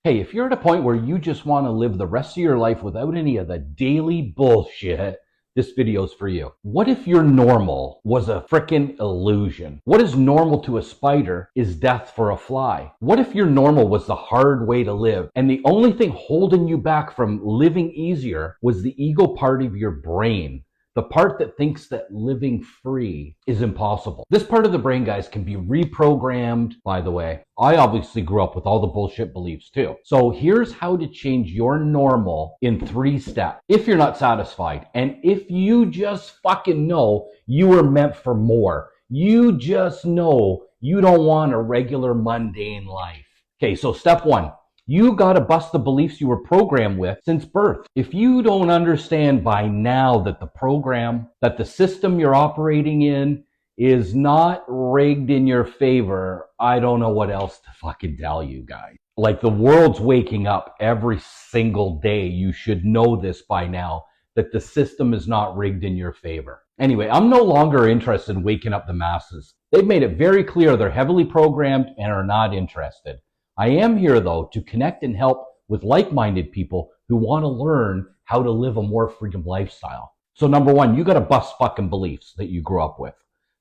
Hey, if you're at a point where you just want to live the rest of your life without any of the daily bullshit, this video's for you. What if your normal was a frickin' illusion? What is normal to a spider is death for a fly. What if your normal was the hard way to live and the only thing holding you back from living easier was the ego part of your brain? The part that thinks that living free is impossible. This part of the brain, guys, can be reprogrammed. By the way, I obviously grew up with all the bullshit beliefs too. So here's how to change your normal in 3 steps. If you're not satisfied, and if you just fucking know you were meant for more, you just know you don't want a regular mundane life. Okay, so step 1. You got to bust the beliefs you were programmed with since birth. If you don't understand by now that the system you're operating in is not rigged in your favor, I don't know what else to fucking tell you guys. Like, the world's waking up every single day. You should know this by now, that the system is not rigged in your favor. Anyway, I'm no longer interested in waking up the masses. They've made it very clear they're heavily programmed and are not interested. I am here, though, to connect and help with like-minded people who want to learn how to live a more freedom lifestyle. So number 1, you got to bust fucking beliefs that you grew up with.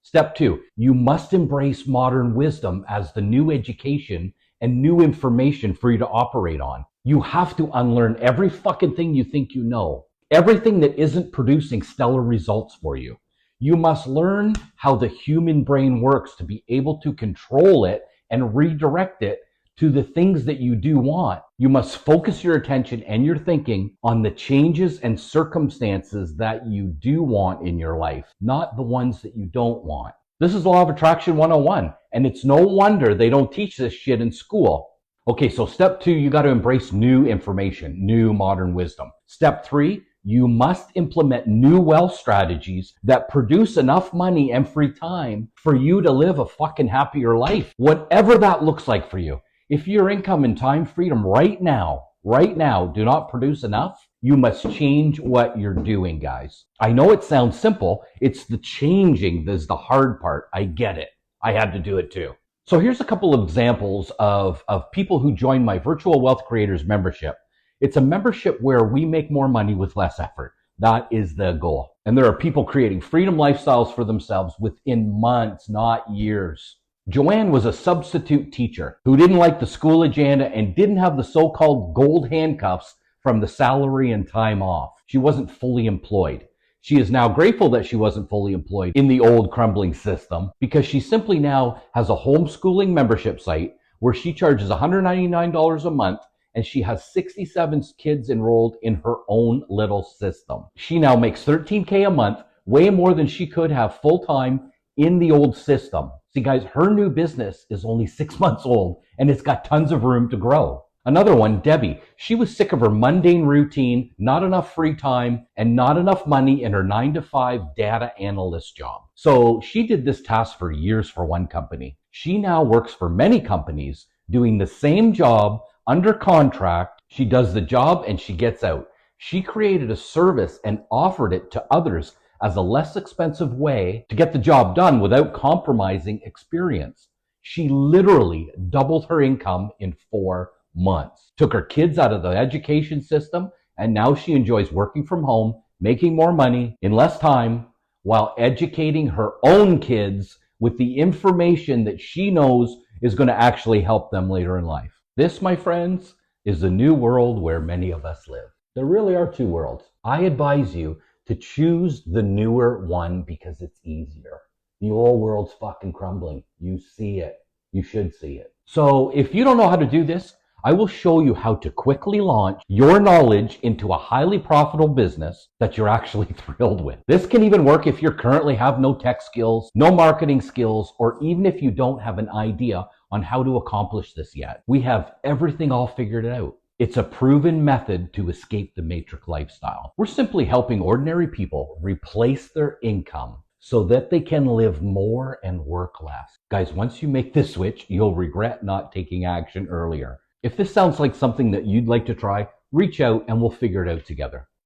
Step 2, you must embrace modern wisdom as the new education and new information for you to operate on. You have to unlearn every fucking thing you think you know, everything that isn't producing stellar results for you. You must learn how the human brain works to be able to control it and redirect it to the things that you do want. You must focus your attention and your thinking on the changes and circumstances that you do want in your life, not the ones that you don't want. This is Law of Attraction 101, and it's no wonder they don't teach this shit in school. Okay, so step 2, you got to embrace new information, new modern wisdom. Step 3, you must implement new wealth strategies that produce enough money and free time for you to live a fucking happier life, whatever that looks like for you. If your income and time freedom right now do not produce enough, you must change what you're doing, guys. I know it sounds simple. It's the changing that's the hard part. I get it. I had to do it too. So here's a couple of examples of people who join my Virtual Wealth Creators membership. It's a membership where we make more money with less effort. That is the goal. And there are people creating freedom lifestyles for themselves within months, not years. Joanne was a substitute teacher who didn't like the school agenda and didn't have the so-called gold handcuffs from the salary and time off. She wasn't fully employed. She is now grateful that she wasn't fully employed in the old crumbling system because she simply now has a homeschooling membership site where she charges $199 a month and she has 67 kids enrolled in her own little system. She now makes $13K a month, way more than she could have full-time in the old system. See, guys, her new business is only 6 months old and it's got tons of room to grow. Another one, Debbie, she was sick of her mundane routine, not enough free time, and not enough money in her 9-to-5 data analyst job. So she did this task for years for one company. She now works for many companies doing the same job under contract. She does the job and she gets out. She created a service and offered it to others as a less expensive way to get the job done without compromising experience. She literally doubled her income in 4 months, took her kids out of the education system, and now she enjoys working from home, making more money in less time, while educating her own kids with the information that she knows is going to actually help them later in life. This, my friends, is the new world where many of us live. There really are 2 worlds. I advise you to choose the newer one because it's easier. The old world's fucking crumbling. You see it. You should see it. So if you don't know how to do this, I will show you how to quickly launch your knowledge into a highly profitable business that you're actually thrilled with. This can even work if you currently have no tech skills, no marketing skills, or even if you don't have an idea on how to accomplish this yet. We have everything all figured out. It's a proven method to escape the matrix lifestyle. We're simply helping ordinary people replace their income so that they can live more and work less. Guys, once you make this switch, you'll regret not taking action earlier. If this sounds like something that you'd like to try, reach out and we'll figure it out together.